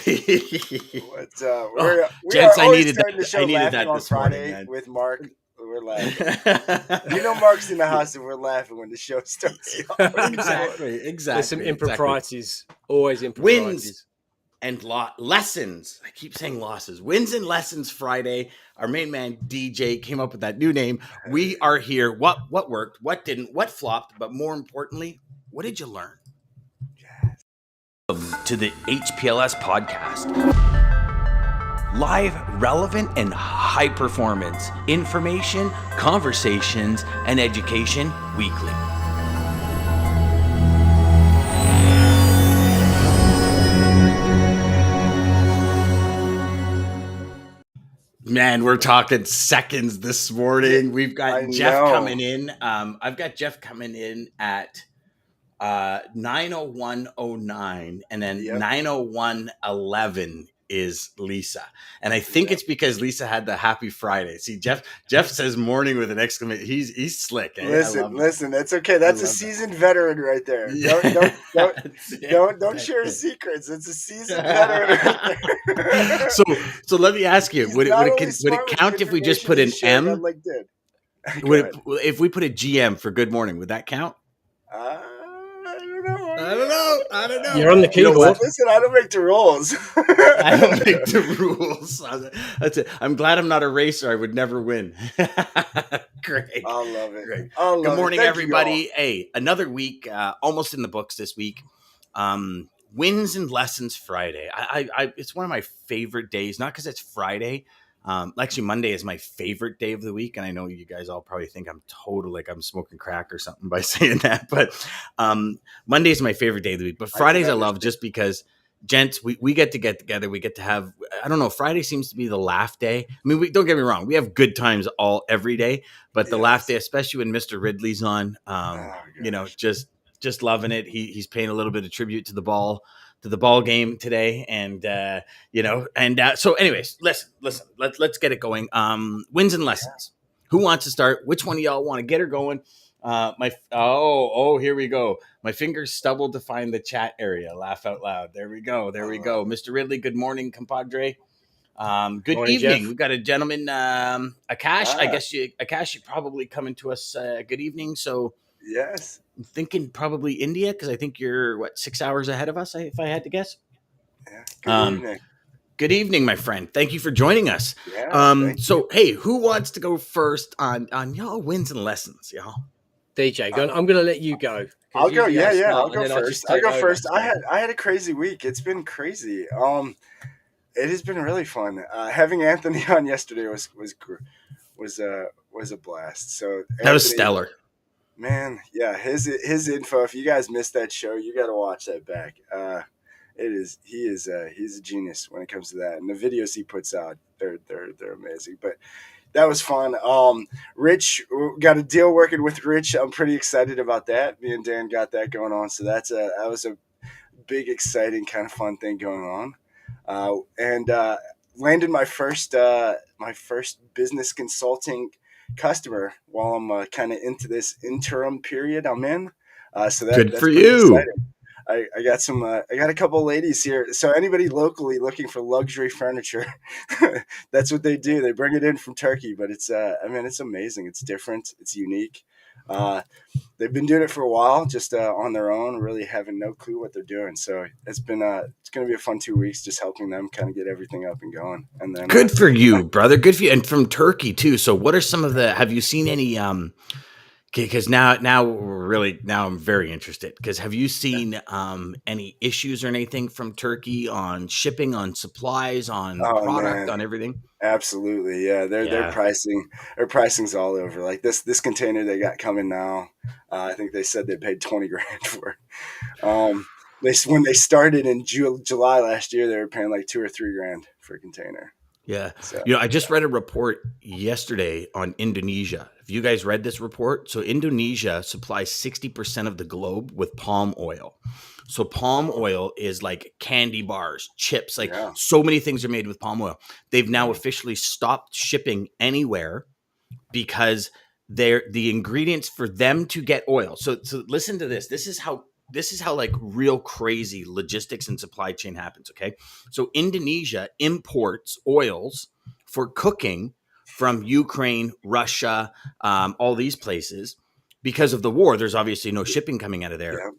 What's Oh, we gents, are I always needed starting the that. I show needed laughing that on this morning, Friday man. with Mark. We're laughing. Mark's in the house and we're laughing when the show starts. Exactly. There's some Exactly. improprieties. Always Wins improprieties. and lessons. I keep saying losses. Wins and lessons Friday. Our main man DJ came up with that new name. We are here. What worked? What didn't? What flopped? But more importantly, what did you learn? Welcome to the HPLS podcast. Live, relevant, and high performance information, conversations, and education weekly. Man, we're talking seconds this morning. We've got Jeff coming in. I've got Jeff coming in at 9:01:09, and then 9:01:11 is Lisa. And I think it's because Lisa had the happy Friday. See, Jeff says morning with an exclamation. He's slick. Eh? Listen, that's okay. That's a seasoned veteran right there. Yeah. Don't share secrets. It's a seasoned veteran right there. So let me ask you, would it count if we just put an M? If we put a GM for good morning, would that count? I don't know. You're on the keyboard. Listen, I don't make the rules. I don't make the rules. That's it. I'm glad I'm not a racer. I would never win. Great. I love it. Great. Good morning, everybody. Hey, another week, almost in the books this week. Wins and lessons Friday. I it's one of my favorite days, not because it's Friday. Actually, Monday is my favorite day of the week, and I know you guys all probably think I'm totally like I'm smoking crack or something by saying that, but Monday is my favorite day of the week. But Fridays I love just because, gents, we get together. We get to have, I don't know, Friday seems to be the laugh day. I mean, don't get me wrong, we have good times every day, but the laugh day, especially when Mr. Ridley's on, just loving it. He's paying a little bit of tribute to the ball game today, and so anyways, listen, let's get it going. Wins and lessons. Who wants to start? Which one of y'all want to get her going? Here we go. My fingers stubbled to find the chat area. Laugh out loud. There we go. Mr. Ridley, good morning, compadre. Good morning, evening. Jeff. We've got a gentleman, Akash. I guess Akash, you're probably coming to us. Good evening. So yes, I'm thinking probably India, because I think you're 6 hours ahead of us, if I had to guess. Yeah. Good evening. Good evening, my friend. Thank you for joining us. Yeah, hey, who wants to go first on y'all wins and lessons, y'all? DJ, I'm going to let you go. I'll go. I'll go first. I'll go first. I had a crazy week. It's been crazy. It has been really fun. Having Anthony on yesterday was a blast. So Anthony, that was stellar. Man, yeah, his info. If you guys missed that show, you got to watch that back. He's a genius when it comes to that, and the videos he puts out, they're amazing. But that was fun. Rich, got a deal working with Rich. I'm pretty excited about that. Me and Dan got that going on, so that was a big, exciting, kind of fun thing going on. And landed my first business consulting customer while I'm kind of into this interim period I'm in. So that's good for you. Exciting. I got a couple of ladies here. So anybody locally looking for luxury furniture, that's what they do. They bring it in from Turkey, but it's amazing. It's different. It's unique. They've been doing it for a while, just on their own, really having no clue what they're doing. So it's going to be a fun 2 weeks, just helping them kind of get everything up and going. And then good for you, brother. Good for you. And from Turkey too. So what are some of have you seen any, because now I'm very interested, because have you seen any issues or anything from Turkey on shipping, on supplies, on product, on everything? Absolutely. Yeah. Their pricing's all over. Like this container they got coming now. I think they said they paid $20,000 for it. When they started in July last year, they were paying like $2,000 or $3,000 for a container. Yeah. So, I just read a report yesterday on Indonesia. Have you guys read this report? So Indonesia supplies 60% of the globe with palm oil. So palm oil is like candy bars, chips, so many things are made with palm oil. They've now officially stopped shipping anywhere because the ingredients for them to get oil. So listen to this. This is how this is how like real crazy logistics and supply chain happens. Okay. So Indonesia imports oils for cooking from Ukraine, Russia, all these places because of the war. There's obviously no shipping coming out of there. Yeah.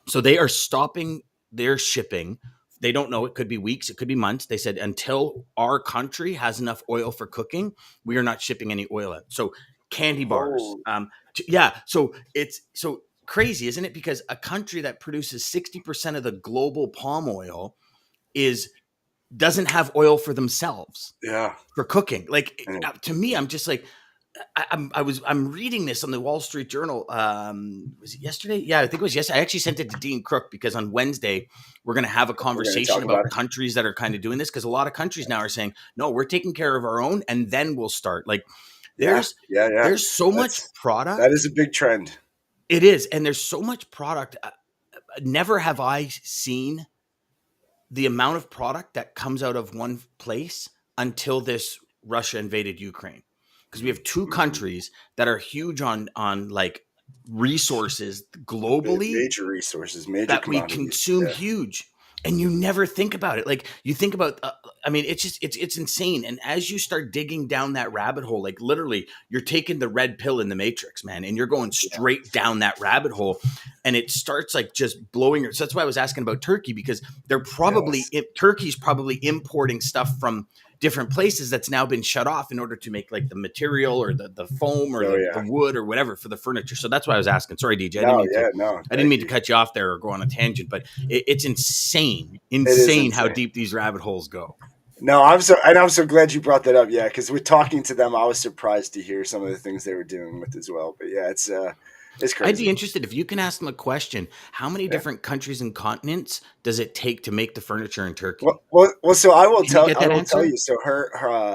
So they are stopping their shipping. They don't know. It could be weeks. It could be months. They said, until our country has enough oil for cooking, we are not shipping any oil out. So candy bars. Oh. So it's so crazy, isn't it? Because a country that produces 60% of the global palm oil doesn't have oil for themselves Yeah. for cooking. Like, Yeah. to me, I'm just like, I'm reading this on the Wall Street Journal. Was it yesterday? Yeah, I think it was yesterday. I actually sent it to Dean Crook because on Wednesday we're going to have a conversation about countries that are kind of doing this, because a lot of countries now are saying, no, we're taking care of our own and then we'll start. Like, there's so much product. That is a big trend. It is, and there's so much product. Never have I seen the amount of product that comes out of one place until this Russia invaded Ukraine. Because we have two countries that are huge on like resources globally, major resources, major that we consume huge, and you never think about it. Like, you think about, I mean, it's just it's insane. And as you start digging down that rabbit hole, like literally, you're taking the red pill in the Matrix, man, and you're going straight down that rabbit hole, and it starts like just blowing. So that's why I was asking about Turkey, because they're probably Turkey's probably importing stuff from different places that's now been shut off in order to make like the material or the foam or the wood or whatever for the furniture. So that's why I was asking. Sorry, DJ. I didn't mean to cut you off there or go on a tangent, but it's insane how deep these rabbit holes go. No, I'm so glad you brought that up. Yeah, because with talking to them, I was surprised to hear some of the things they were dealing with as well. But yeah, it's crazy. I'd be interested if you can ask them a question. How many different countries and continents does it take to make the furniture in Turkey? Well, so I will tell you. So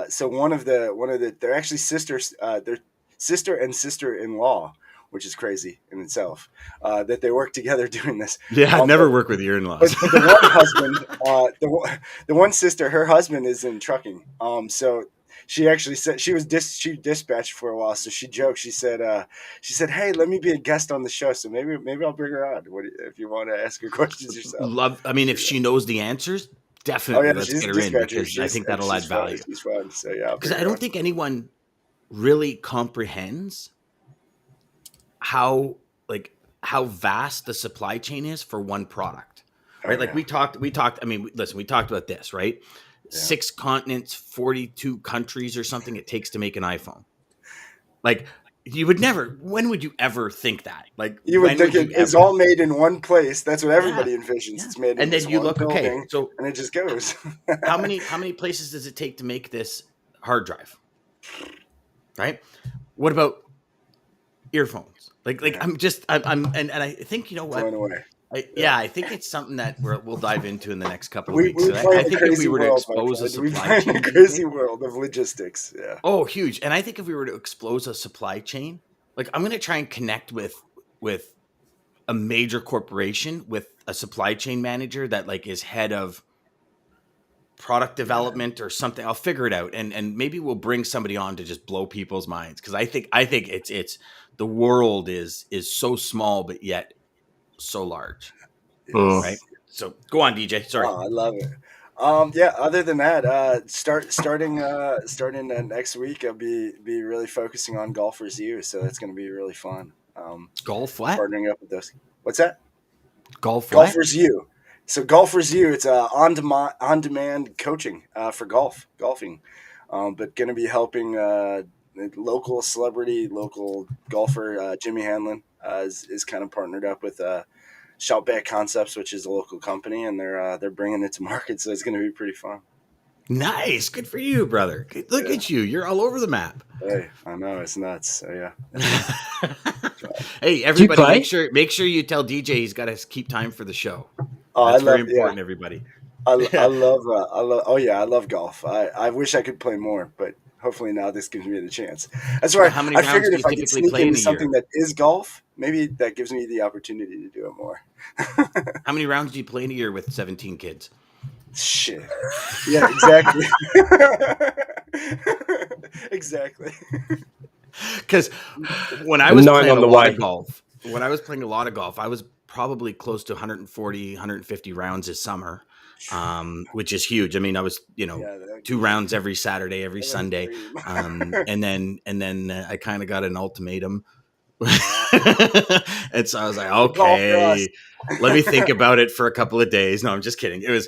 so one of the they're actually sisters. They're sister and sister-in-law, which is crazy in itself. That they work together doing this. Yeah, I'd never work with your in-laws. But the one husband, the one sister, her husband is in trucking. So she actually said she dispatched for a while. So she joked. She said, "Hey, let me be a guest on the show. So maybe I'll bring her on. If you want to ask her questions yourself." I mean, if she knows the answers, definitely let's get her in, because I think that'll add value. She's fun. So yeah, because I don't think anyone really comprehends how vast the supply chain is for one product, right? Like we talked. I mean, listen, we talked about this, right? Yeah. 6 continents, 42 countries or something it takes to make an iPhone. Like, you would never, when would you ever think that? Like, you would think it's all made in one place. That's what everybody envisions. Yeah. It's made in this one building, so and it just goes. how many places does it take to make this hard drive? Right? What about earphones? Like I'm I think, you know what? Blown away. I think it's something that we'll dive into in the next couple of weeks. I think if we were to expose a supply chain, crazy world of logistics, Oh, huge! And I think if we were to expose a supply chain, like I'm going to try and connect with a major corporation, with a supply chain manager that like is head of product development or something. I'll figure it out, and maybe we'll bring somebody on to just blow people's minds, because I think it's the world is so small but yet so large. Right? So go on, DJ. Sorry. I love it. Other than that, starting next week, I'll be really focusing on Golfers U, so that's going to be really fun. Golf what? Partnering up with those. What's that? Golfers U. So Golfers U, it's on-demand coaching for golfing, but going to be helping local golfer Jimmy Hanlon is kind of partnered up with Shoutback Concepts, which is a local company, and they're bringing it to market, so it's going to be pretty fun. Nice, good for you, brother. Look at you, you're all over the map. Hey, I know, it's nuts. So yeah. Hey, everybody, make sure you tell DJ he's got to keep time for the show. That's very important, everybody. I love golf. I wish I could play more, but hopefully now this gives me the chance. That's why I figured if I could sneak into something that is golf, maybe that gives me the opportunity to do it more. How many rounds do you play in a year with 17 kids? Shit. Yeah, exactly. Exactly. Because when I was playing a lot of golf, I was probably close to 140, 150 rounds this summer, which is huge. I mean, I was, Yeah, 2 rounds every Saturday, every that was Sunday. dream. And then I kind of got an ultimatum. And so I was like, Call for us. okay, let me think about it for a couple of days. No, I'm just kidding. It was,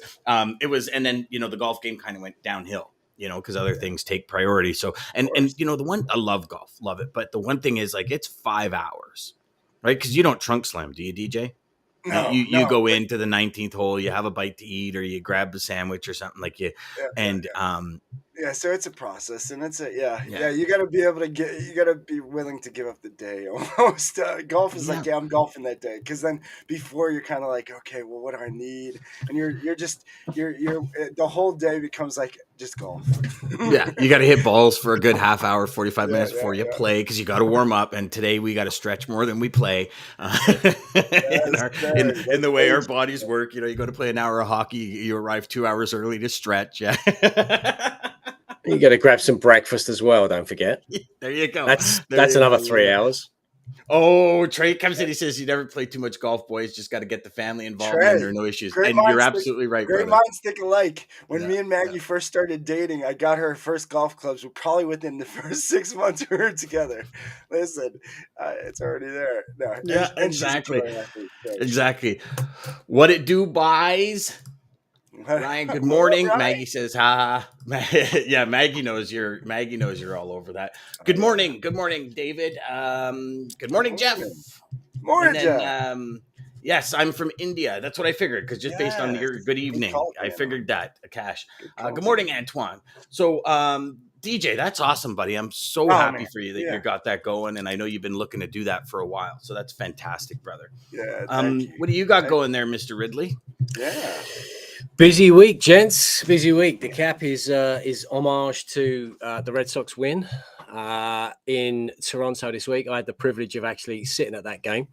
and then, the golf game kind of went downhill, because other things take priority. So, and the one, I love golf, love it. But the one thing is, like, it's 5 hours, right? Because you don't trunk slam, do you, DJ? You go into the 19th hole, you have a bite to eat, or you grab the sandwich or something like you, and yeah, so it's a process, and it's you got to be able to you got to be willing to give up the day almost. Golf is like, I'm golfing that day, because then before you're kind of like, okay, well, what do I need? And you're the whole day becomes like just golf. Yeah, you got to hit balls for a good half hour, 45 minutes before you play, because you got to warm up. And today we got to stretch more than we play in the way our bodies work. You go to play an hour of hockey, you arrive 2 hours early to stretch. Yeah. You got to grab some breakfast as well. Don't forget. There you go. That's another 3 hours. Oh, Trey comes in. He says, "You never play too much golf, boys. Just got to get the family involved, and there are no issues." And you're absolutely right, great brother. minds think alike. When me and Maggie first started dating, I got her first golf clubs. We're probably within the first 6 months we were together. Listen, it's already there. No, yeah, exactly. Exactly. What it do, buys? Ryan, good morning. Up, Maggie says, "Ha." Yeah, Maggie knows you're all over that. Good morning, David. Good morning, Jeff. Morning, Jeff. Yes, I'm from India. That's what I figured, because just based on your good evening, I figured that. Cash. Good morning, Antoine. So, DJ, that's awesome, buddy. I'm so happy for you that you got that going, and I know you've been looking to do that for a while. So that's fantastic, brother. Yeah. What do you got going there, Mr. Ridley? Yeah. Busy week, gents. Busy week. The cap is homage to the Red Sox win in Toronto this week. I had the privilege of actually sitting at that game.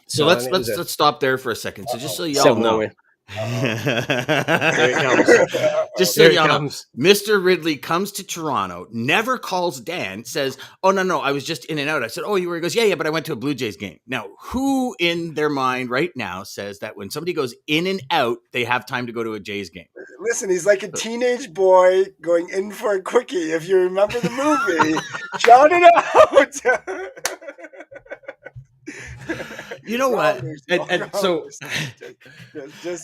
So let's stop there for a second. So just so y'all know. Here it comes. Just so y'all know, Mr. Ridley comes to Toronto, never calls Dan, says, "Oh, no, I was just in and out." I said, "Oh, you were?" He goes, yeah, but I went to a Blue Jays game. Now, who in their mind right now says that when somebody goes in and out, they have time to go to a Jays game? Listen, he's like a teenage boy going in for a quickie. If you remember the movie, shout it out. You know what? And so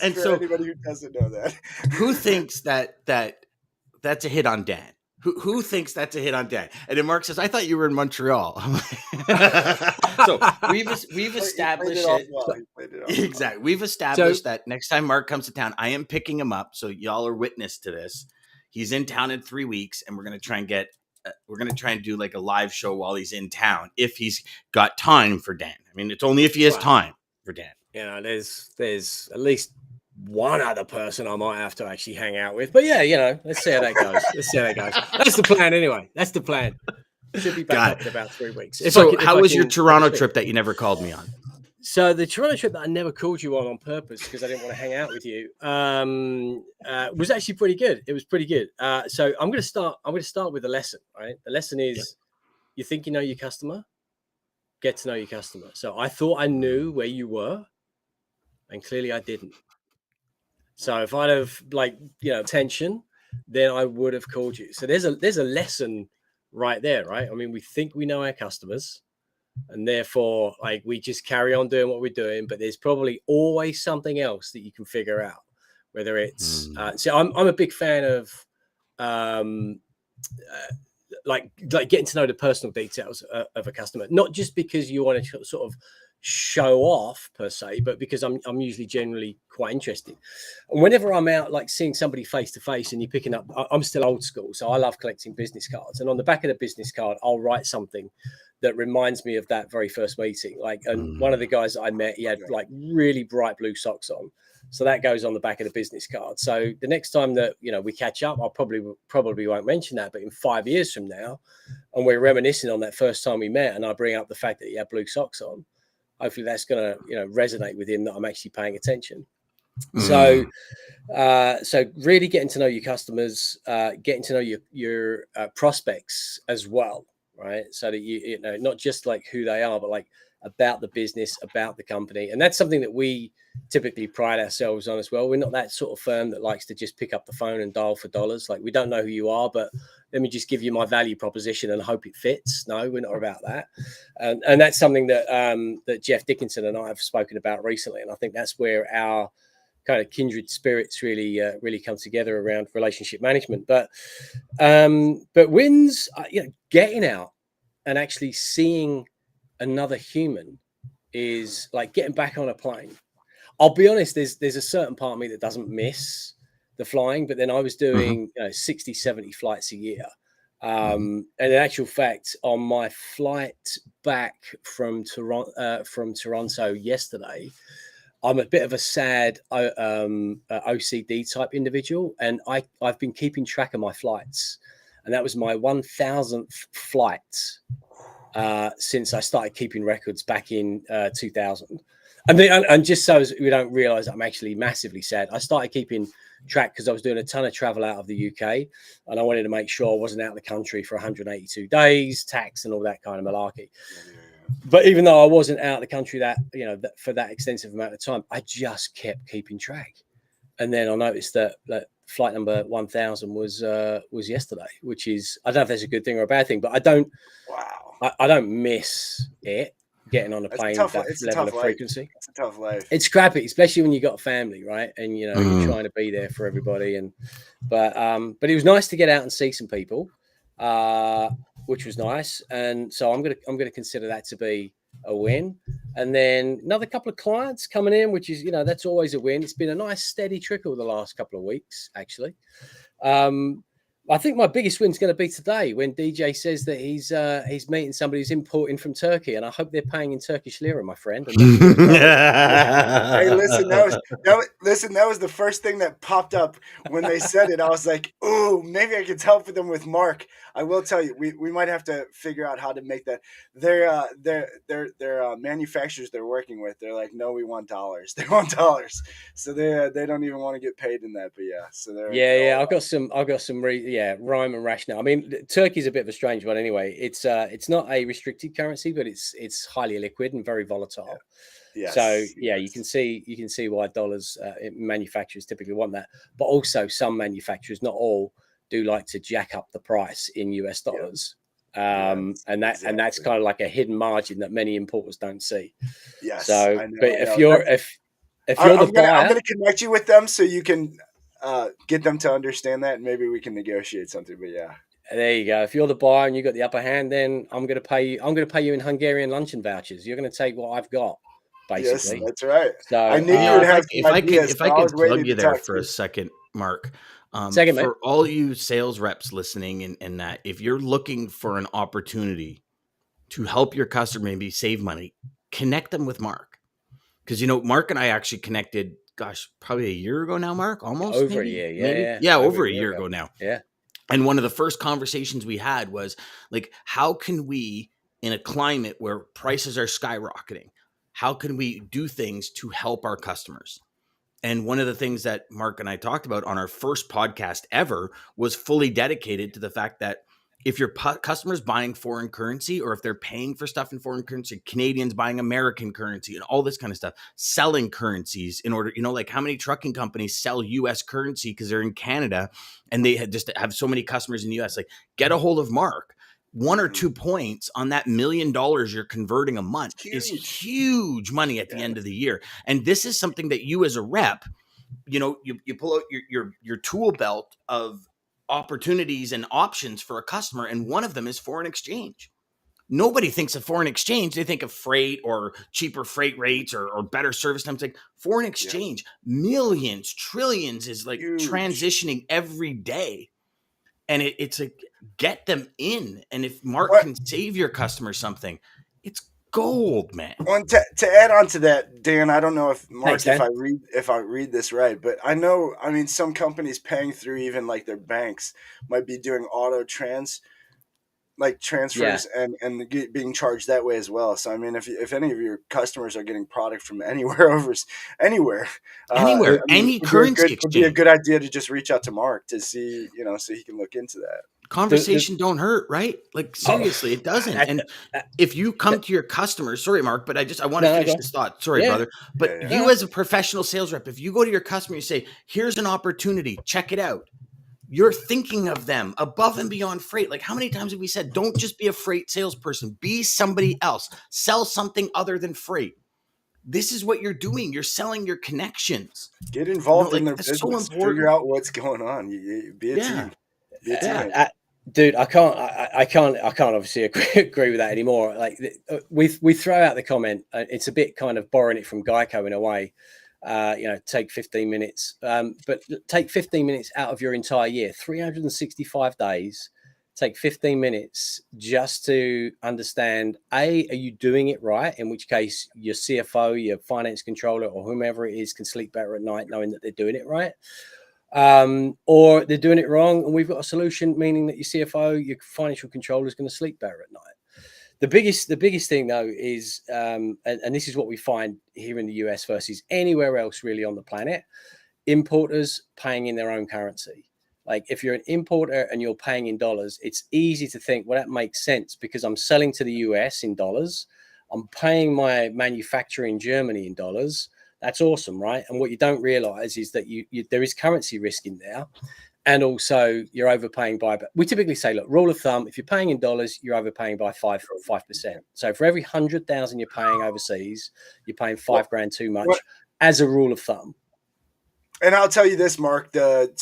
anybody who doesn't know that, who thinks that's a hit on Dan? Who thinks that's a hit on Dan? And then Mark says, "I thought you were in Montreal." So we've established it. Exactly. We've established that next time Mark comes to town, I am picking him up. So y'all are witness to this. He's in town in 3 weeks, and we're gonna try and do like a live show while he's in town, if he's got time for Dan. I mean, it's only if he has time for Dan. There's at least one other person I might have to actually hang out with. But yeah, let's see how that goes. That's the plan anyway. That's the plan. Should be back up in about 3 weeks. How was your Toronto trip that you never called me on? So the Toronto trip that I never called you on purpose because I didn't want to hang out with you was actually pretty good. It was pretty good. So I'm going to start with a lesson. Right, the lesson is you think you know your customer, get to know your customer. So I thought I knew where you were, and clearly I didn't. So if I'd have attention, then I would have called you. So there's a lesson right there, right? I mean, we think we know our customers. And therefore, we just carry on doing what we're doing, but there's probably always something else that you can figure out. Whether it's so, I'm a big fan of getting to know the personal details of a customer, not just because you want to sort of show off per se, but because I'm usually generally quite interested. And whenever I'm out seeing somebody face to face and you're picking up, I'm still old school, so I love collecting business cards. And on the back of the business card, I'll write something that reminds me of that very first meeting. And one of the guys that I met, he had really bright blue socks on. So that goes on the back of the business card. So the next time that, we catch up, I'll probably won't mention that, but in 5 years from now, and we're reminiscing on that first time we met, and I bring up the fact that he had blue socks on, hopefully that's going to, resonate with him that I'm actually paying attention. So really getting to know your customers, getting to know your prospects as well. Right. So that you know, not just who they are, but about the business, about the company. And that's something that we typically pride ourselves on as well. We're not that sort of firm that likes to just pick up the phone and dial for dollars. Like, we don't know who you are, but let me just give you my value proposition and hope it fits. No, we're not about that. And that's something that that Jeff Dickinson and I have spoken about recently. And I think that's where our kind of kindred spirits really come together around relationship management. But wins, getting out and actually seeing another human is like getting back on a plane. I'll be honest, there's a certain part of me that doesn't miss the flying, but then I was doing 60, 70 flights a year. And in actual fact, on my flight back from Toronto yesterday, I'm a bit of a sad OCD type individual, and I've been keeping track of my flights, and that was my 1000th flight since I started keeping records back in 2000. And just so we don't realize I'm actually massively sad, I started keeping track because I was doing a ton of travel out of the UK, and I wanted to make sure I wasn't out of the country for 182 days, tax and all that kind of malarkey. But even though I wasn't out of the country for that extensive amount of time, I just kept keeping track. And then I noticed that flight number 1000 was yesterday, which is, I don't know if that's a good thing or a bad thing, but I don't miss it, getting on a plane with that level of frequency. It's a tough life. It's crappy, especially when you got a family, right? And you're trying to be there for everybody. But it was nice to get out and see some people, which was nice. And so I'm gonna consider that to be a win. And then another couple of clients coming in, which is, that's always a win. It's been a nice steady trickle the last couple of weeks, actually. I think my biggest win is going to be today when DJ says that he's meeting somebody who's importing from Turkey, and I hope they're paying in Turkish lira, my friend. Hey, listen, that was the first thing that popped up when they said it. I was like, "Ooh, maybe I could help them with Mark." I will tell you, we might have to figure out how to make that. Their manufacturers they're working with, they're like, "No, we want dollars. They want dollars." So they don't even want to get paid in that. But yeah, so they're I've got some rhyme and rationale. I mean, Turkey's a bit of a strange one anyway. It's not a restricted currency, but it's highly liquid and very volatile. Yes, so you can see why dollars manufacturers typically want that, but also some manufacturers, not all, do like to jack up the price in US dollars. And that's kind of like a hidden margin that many importers don't see. Yes. So, I know, but if you're the buyer, I'm going to connect you with them so you can get them to understand that, and maybe we can negotiate something. But yeah, there you go. If you're the buyer and you got the upper hand, then I'm going to pay you. I'm going to pay you in Hungarian luncheon vouchers. You're going to take what I've got, basically. Yes, that's right. So I knew you would have. If I could plug you there for a second, Mark. For all you sales reps listening, and that if you're looking for an opportunity to help your customer maybe save money, connect them with Mark. Because Mark and I actually connected, probably a year ago now, Mark, almost over a year. Over a year ago now. Yeah. And one of the first conversations we had was like, how can we, in a climate where prices are skyrocketing, how can we do things to help our customers? And one of the things that Mark and I talked about on our first podcast ever was fully dedicated to the fact that if your customers buying foreign currency, or if they're paying for stuff in foreign currency, Canadians buying American currency and all this kind of stuff, selling currencies in order, like how many trucking companies sell US currency because they're in Canada and they just have so many customers in the US, like get a hold of Mark. 1 or 2 points on that $1 million you're converting a month is huge money at the end of the year. And this is something that you as a rep, you pull out your tool belt of opportunities and options for a customer. And one of them is foreign exchange. Nobody thinks of foreign exchange. They think of freight or cheaper freight rates or better service times. Like foreign exchange, millions, trillions is like huge. Transitioning every day. And it's like, get them in. And if Mark can save your customer something, it's gold, man. Well, to add on to that, Dan, I don't know if Mark, if I read this right, but I know, some companies paying through even like their banks might be doing auto transfers and being charged that way as well. So if any of your customers are getting product from anywhere, any currency exchange, it'd be a good idea to just reach out to Mark to see, so he can look into that. conversation don't hurt, right? Like seriously, it doesn't. And if you come to your customers, sorry, Mark, but I want to finish this thought. Sorry, brother. But you as a professional sales rep, if you go to your customer, you say, here's an opportunity, check it out. You're thinking of them above and beyond freight. Like how many times have we said, don't just be a freight salesperson, be somebody else, sell something other than freight. This is what you're doing. You're selling your connections. Get involved in their business. So figure out what's going on. Be a team. Be a team. Dude, I can't obviously agree with that anymore. Like we throw out the comment. It's a bit kind of borrowing it from Geico in a way. Take 15 minutes, but take 15 minutes out of your entire year, 365 days. Take 15 minutes just to understand, are you doing it right? In which case your CFO, your finance controller, or whomever it is can sleep better at night knowing that they're doing it right. Or they're doing it wrong and we've got a solution, meaning that your CFO, your financial controller is going to sleep better at night. The biggest thing though is, and this is what we find here in the US versus anywhere else really on the planet, importers paying in their own currency. Like if you're an importer and you're paying in dollars, it's easy to think, well, that makes sense because I'm selling to the US in dollars. I'm paying my manufacturer in Germany in dollars. That's awesome, right? And what you don't realize is that there is currency risk in there. And also you're overpaying by, we typically say, look, rule of thumb, if you're paying in dollars, you're overpaying by 5%. So for every 100,000 you're paying overseas, you're paying $5,000 too much as a rule of thumb. And I'll tell you this, Mark, the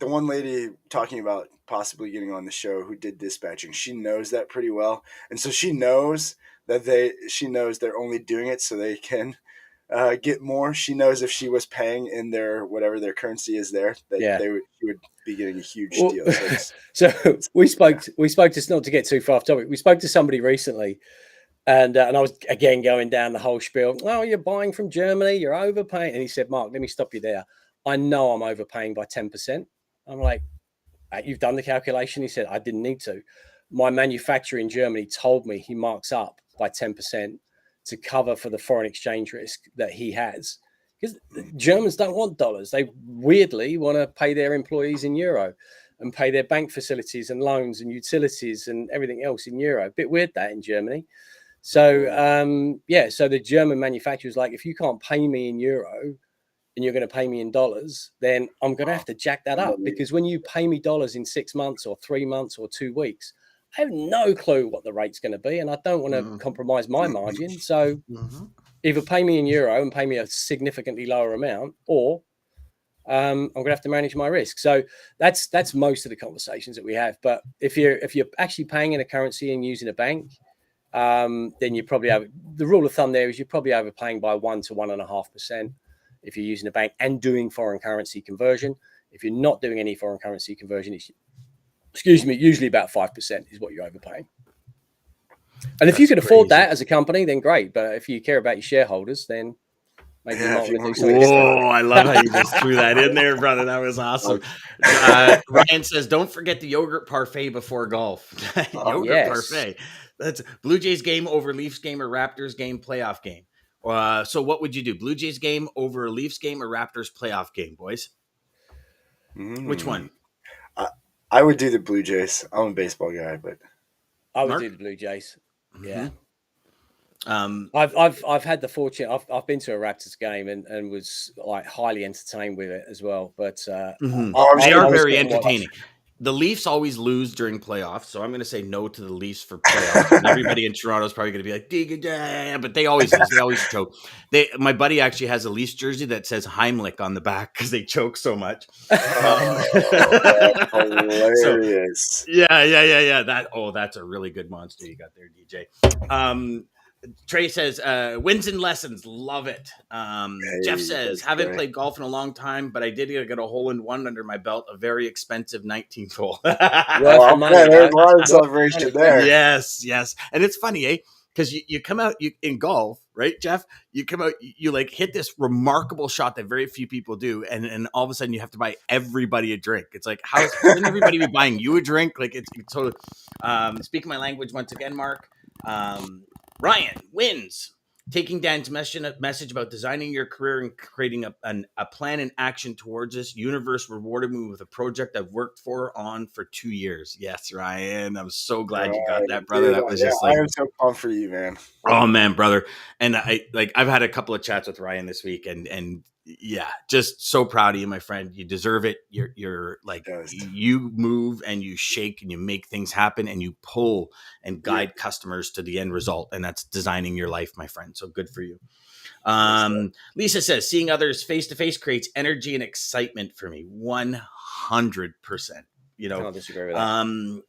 one lady talking about possibly getting on the show who did dispatching, she knows that pretty well. And so she knows that they're only doing it so they can get more. She knows if she was paying in their whatever their currency is there, that she would be getting a huge deal. So we spoke to, not to get too far off topic, we spoke to somebody recently, and I was again going down the whole spiel. Oh, you're buying from Germany, you're overpaying. And he said, Mark, let me stop you there. I know I'm overpaying by 10%. I'm like, you've done the calculation? He said, I didn't need to. My manufacturer in Germany told me he marks up by 10% to cover for the foreign exchange risk that he has. Because Germans don't want dollars. They weirdly want to pay their employees in euro and pay their bank facilities and loans and utilities and everything else in euro. A bit weird that in Germany. So, so the German manufacturer is like, if you can't pay me in euro, and you're going to pay me in dollars, then I'm going to have to jack that up, because when you pay me dollars in 6 months or 3 months or 2 weeks, I have no clue what the rate's going to be. And I don't want to compromise my margin. So either pay me in euro and pay me a significantly lower amount, or I'm going to have to manage my risk. So that's most of the conversations that we have. But if you're actually paying in a currency and using a bank, then you probably have, the rule of thumb there is you're probably overpaying by 1 to 1.5%. If you're using a bank and doing foreign currency conversion. If you're not doing any foreign currency conversion, it's, usually about 5% is what you're overpaying. And if you can afford that as a company, then great. But if you care about your shareholders, then maybe you might do something. Whoa, I love how you just threw that in there, brother. That was awesome. Ryan says, don't forget the yogurt parfait before golf. Parfait. That's Blue Jays game over Leafs game or Raptors game, playoff game. So what would you do? Blue Jays game over a Leafs game or Raptors playoff game, boys? Which one? I would do the Blue Jays. I'm a baseball guy, but I would do the Blue Jays. Yeah. I've had the fortune. I've been to a Raptors game and was like highly entertained with it as well. But they are very entertaining. The Leafs always lose during playoffs, so I'm going to say no to the Leafs for playoffs. And everybody in Toronto is probably going to be like, but they always lose. They always choke. My buddy actually has a Leafs jersey that says Heimlich on the back because they choke so much. Hilarious. So, yeah. That's a really good monster you got there, DJ. Trey says, wins and lessons. Love it. Jeff says, haven't played golf in a long time, but I did get a hole-in-one under my belt, a very expensive 19th hole. There's a lot of celebration there. Yes. And it's funny, because you come out in golf, right, Jeff? You come out, you like hit this remarkable shot that very few people do, and all of a sudden you have to buy everybody a drink. It's like, shouldn't everybody be buying you a drink? Like it's totally. Speaking my language once again, Mark. Ryan wins. taking Dan's message about designing your career and creating a plan and action towards this. Universe rewarded me with a project I've worked on for 2 years. Yes, Ryan. I'm so glad you got that, brother. Dude, That was yeah, just I like, am so pumped for you, man. oh man, brother. And I've had a couple of chats with Ryan this week, and yeah, just so proud of you, my friend. You deserve it. You're like, Yes. you move and you shake and you make things happen and you pull and Yeah. guide customers to the end result, and that's designing your life, my friend. So good for you. Lisa says, seeing others face to face creates energy and excitement for me. 100%. You know, Can't disagree with that.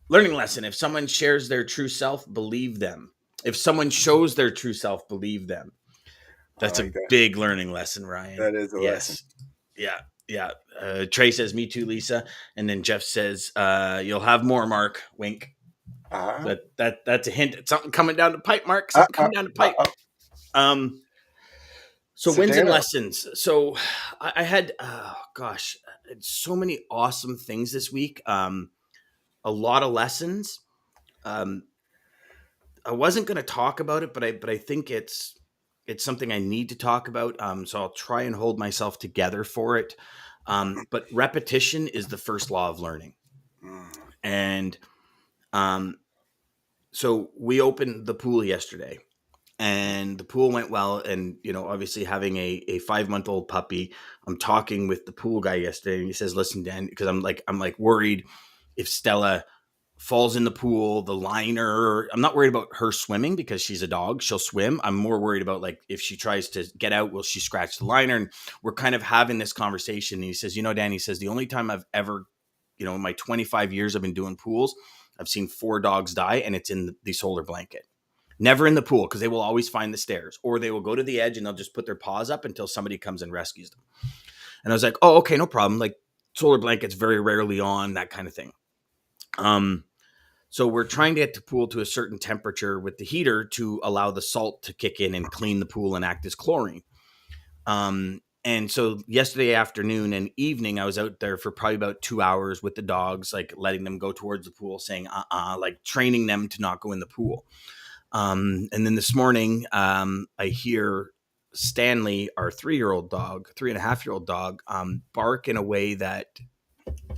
Learning lesson: if someone shares their true self, believe them. If someone shows their true self, believe them. That's I a like that. big learning lesson, Ryan. That is a lesson. Yes. Yeah. Trey says, me too, Lisa. And then Jeff says, you'll have more, Mark. Wink. That's a hint at something coming down the pipe, Mark. Something coming down the pipe. So wins and lessons. So I had, so many awesome things this week. A lot of lessons. I wasn't going to talk about it, but I think it's something I need to talk about. So I'll try and hold myself together for it. But repetition is the first law of learning. And so we opened the pool yesterday, and the pool went well. And, obviously having a 5-month-old puppy, I'm talking with the pool guy yesterday, and he says, listen, Dan, because I'm worried if Stella falls in the pool, the liner. I'm not worried about her swimming because she's a dog. She'll swim. I'm more worried about, like, if she tries to get out, will she scratch the liner? And we're kind of having this conversation. And he says, Dan, he says, the only time I've ever, in my 25 years I've been doing pools, I've seen 4 dogs die, and it's in the solar blanket. Never in the pool, because they will always find the stairs, or they will go to the edge and they'll just put their paws up until somebody comes and rescues them. And I was like, oh, okay, no problem. Like, solar blankets very rarely on, that kind of thing. So we're trying to get the pool to a certain temperature with the heater to allow the salt to kick in and clean the pool and act as chlorine. And so yesterday afternoon and evening, I was out there for probably about 2 hours with the dogs, like letting them go towards the pool, saying, like training them to not go in the pool. And then this morning, I hear Stanley, our 3-year-old dog, 3.5-year-old dog, bark in a way that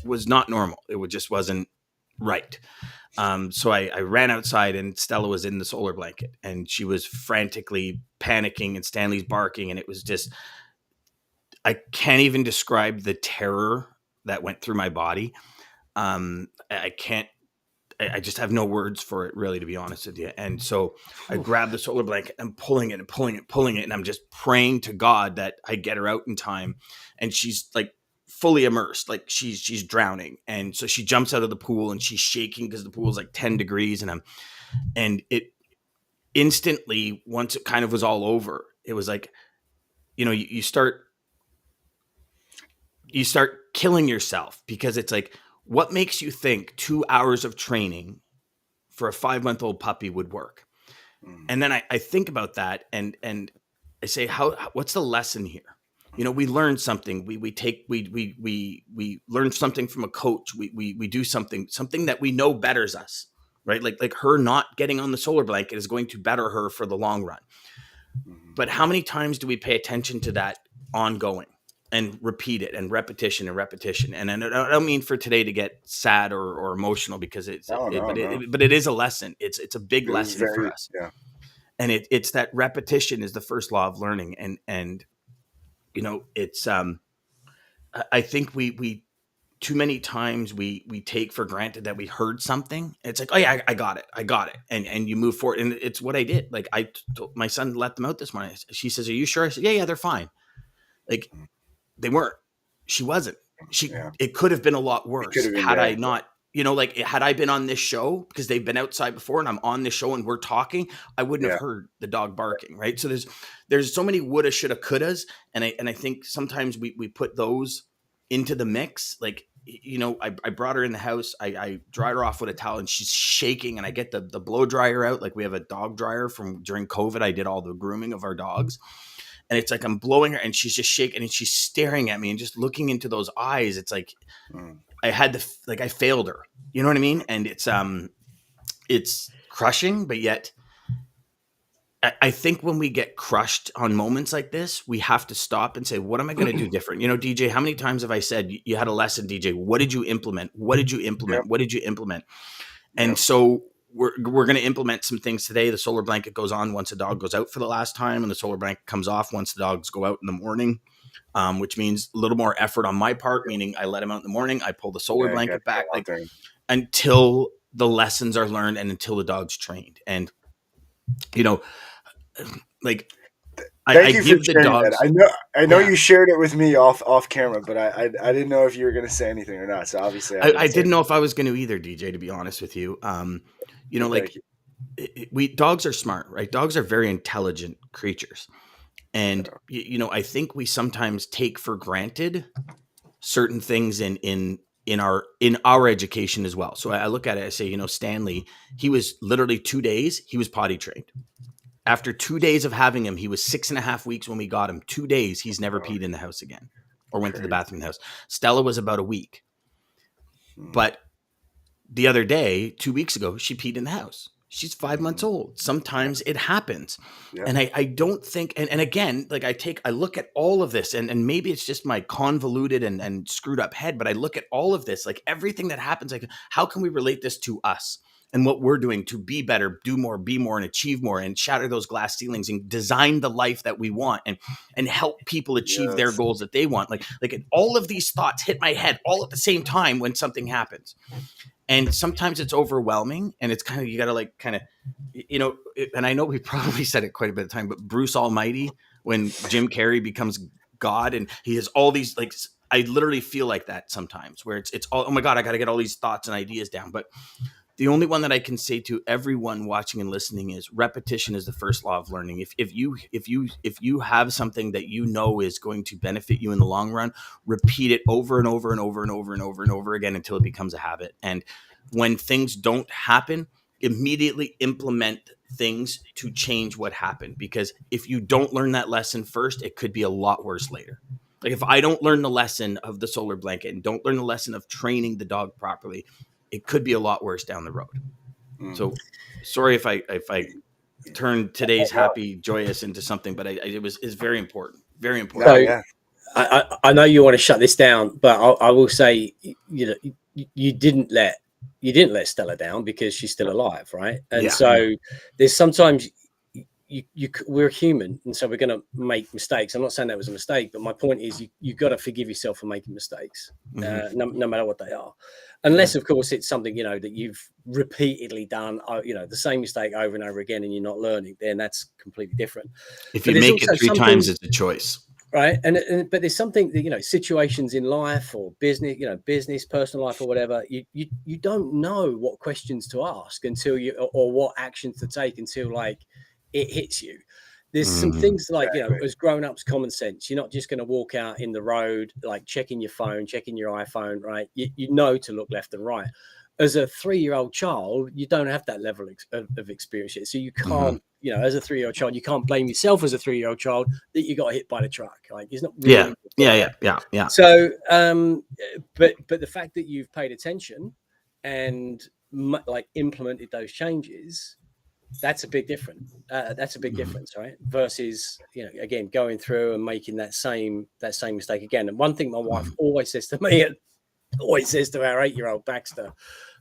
was not normal. It just wasn't right. So I ran outside, and Stella was in the solar blanket, and she was frantically panicking, and Stanley's barking. And it was just, I can't even describe the terror that went through my body. I just have no words for it, really, to be honest with you. And so I grabbed the solar blanket and pulling it. And I'm just praying to God that I get her out in time. And she's like fully immersed, like she's drowning. And so she jumps out of the pool, and she's shaking because the pool is like 10 degrees. And it instantly, once it kind of was all over, it was like, you start killing yourself, because it's like, what makes you think 2 hours of training for a 5-month-old puppy would work? And then I think about that, and I say, what's the lesson here? We learn something. We learn something from a coach. We do something that we know betters us, right? Like her not getting on the solar blanket is going to better her for the long run. But how many times do we pay attention to that ongoing and repeat it, and repetition and repetition? And I don't mean for today to get sad or emotional, because but it is a lesson. It's a big lesson for us. Yeah. And it's that repetition is the first law of learning. And it's I think we too many times we take for granted that we heard something. It's like, oh yeah, I got it. And you move forward. And it's what I did. Like, I told my son, let them out this morning. She says, are you sure? I said, yeah, they're fine. Like, they weren't. She wasn't. It could have been a lot worse had I not, had I been on this show, because they've been outside before and I'm on this show and we're talking, I wouldn't have heard the dog barking. Right. So there's so many woulda, shoulda, couldas. And I think sometimes we put those into the mix. Like, I brought her in the house. I dried her off with a towel, and she's shaking, and I get the blow dryer out. Like, we have a dog dryer from during COVID. I did all the grooming of our dogs. And it's like, I'm blowing her, and she's just shaking, and she's staring at me and just looking into those eyes. It's like, I failed her, you know what I mean? And it's crushing, but yet I think when we get crushed on moments like this, we have to stop and say, what am I going to do different? DJ, how many times have I said, you had a lesson, DJ, what did you implement? What did you implement? Yep. What did you implement? Yep. And so we're going to implement some things today. The solar blanket goes on once a dog goes out for the last time, and the solar blanket comes off once the dogs go out in the morning, which means a little more effort on my part, meaning I let him out in the morning. I pull the solar blanket back until the lessons are learned and until the dog's trained. And, Thank you for sharing that. I know you shared it with me off camera, but I didn't know if you were going to say anything or not. So obviously, I didn't know if I was going to either, DJ. To be honest with you, dogs are smart, right? Dogs are very intelligent creatures, and I think we sometimes take for granted certain things in our education as well. So I look at it, I say, Stanley, he was literally 2 days, he was potty trained. After 2 days of having him, he was 6.5 weeks when we got him. 2 days, he's never peed in the house again or went to the bathroom in the house. Stella was about a week. But the other day, 2 weeks ago, she peed in the house. She's 5 months old. Sometimes it happens. Yeah. And I don't think, and again, like I look at all of this and maybe it's just my convoluted and screwed up head, but I look at all of this, like everything that happens, like how can we relate this to us and what we're doing to be better, do more, be more, and achieve more, and shatter those glass ceilings and design the life that we want and help people achieve their goals that they want. Like all of these thoughts hit my head all at the same time when something happens. And sometimes it's overwhelming and it's kind of, you got to and I know we probably said it quite a bit of time, but Bruce Almighty, when Jim Carrey becomes God and he has all these, I literally feel like that sometimes where it's all, oh my God, I got to get all these thoughts and ideas down. But the only one that I can say to everyone watching and listening is repetition is the first law of learning. If you have something that is going to benefit you in the long run, repeat it over and over and over and over and over and over again until it becomes a habit. And when things don't happen, immediately implement things to change what happened. Because if you don't learn that lesson first, it could be a lot worse later. Like if I don't learn the lesson of the solar blanket and don't learn the lesson of training the dog properly, it could be a lot worse down the road. So sorry if I turned today's happy, joyous into something, but it's very important. Very important. So, yeah. I know you want to shut this down, but I will say, you didn't let Stella down because she's still alive, right? And so there's sometimes we're human, and so we're going to make mistakes. I'm not saying that was a mistake, but my point is you got to forgive yourself for making mistakes, no matter what they are. Unless, of course, it's something, that you've repeatedly done, the same mistake over and over again and you're not learning, then that's completely different. If you make it 3 times, it's a choice. Right. But there's something that, situations in life or business, personal life or whatever, you don't know what questions to ask until or what actions to take until it hits you. There's some things as grown-ups, common sense. You're not just going to walk out in the road, checking your phone, checking your iPhone, right? You know to look left and right. As a 3-year-old child, you don't have that level of experience yet. So you can't, as a 3-year-old child, you can't blame yourself as a 3-year-old child that you got hit by the truck. It's not really. Yeah. So, but the fact that you've paid attention and implemented those changes, that's a big difference. Difference, right? Versus, again, going through and making that same mistake again. And one thing my wife always says to me, and always says to our 8-year-old Baxter,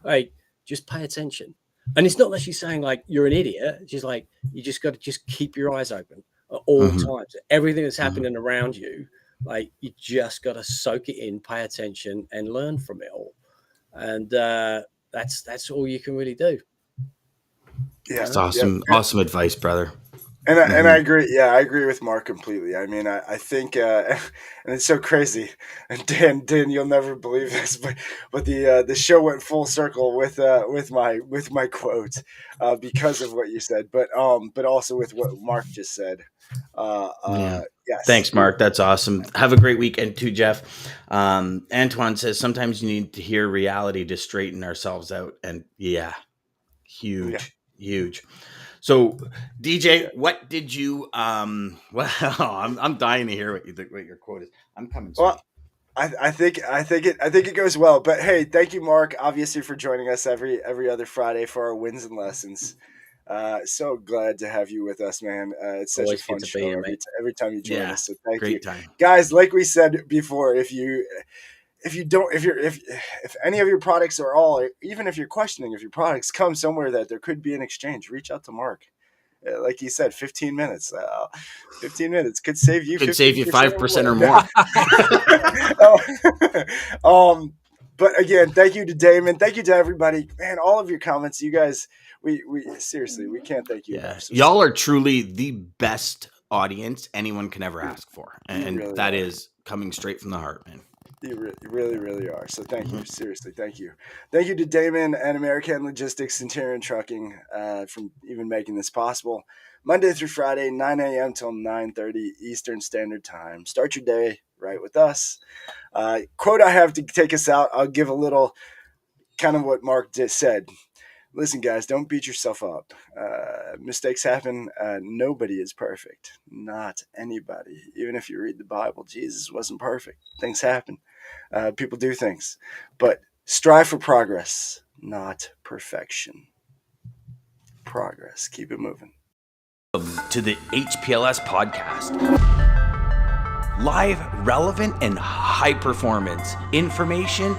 hey, just pay attention. And it's not that she's saying you're an idiot. She's like, you just got to just keep your eyes open at all times. Everything that's happening around you, you just got to soak it in, pay attention, and learn from it all. And that's all you can really do. Yeah, that's awesome. Yeah. Awesome advice, brother. And I agree. Yeah, I agree with Mark completely. I mean, I think, and it's so crazy. And Dan, you'll never believe this, but the show went full circle with my quote because of what you said, but also with what Mark just said. Yes. Thanks, Mark. That's awesome. Have a great weekend too, Jeff. Antoine says sometimes you need to hear reality to straighten ourselves out, and huge. So, DJ, what did you? Well, I'm dying to hear what your quote is. I'm coming. Well, I think it goes well. But hey, thank you, Mark, obviously for joining us every other Friday for our wins and lessons. So glad to have you with us, man. It's such Always a good fun to be show here, mate. every time you join Yeah, us. So thank you, great time. guys. Like we said before, if you don't, if any of your products are all, even if you're questioning if your products come somewhere that there could be an exchange, reach out to Mark. Like he said, 15 minutes. 15 minutes could save you Could save you 15% 5% or or more. more. But again, thank you to Damon. Thank you to everybody, man. All of your comments, you guys. We seriously, we can't thank you Yeah, enough. So y'all are truly the best audience anyone can ever ask for, you and really that are. is coming straight from the heart, man. You really, really are. So thank you. Mhm. Seriously, thank you. Thank you to Damon and American Logistics Centurion Trucking from even making this possible. Monday through Friday, 9 a.m. till 9:30 Eastern Standard Time. Start your day right with us. Quote I have to take us out. I'll give a little kind of what Mark just said. Listen, guys, don't beat yourself up. Mistakes happen. Nobody is perfect. Not anybody. Even if you read the Bible, Jesus wasn't perfect. Things happen. People do things. But strive for progress, not perfection. Progress. Keep it moving. To the HPLS podcast. Live, relevant, and high performance information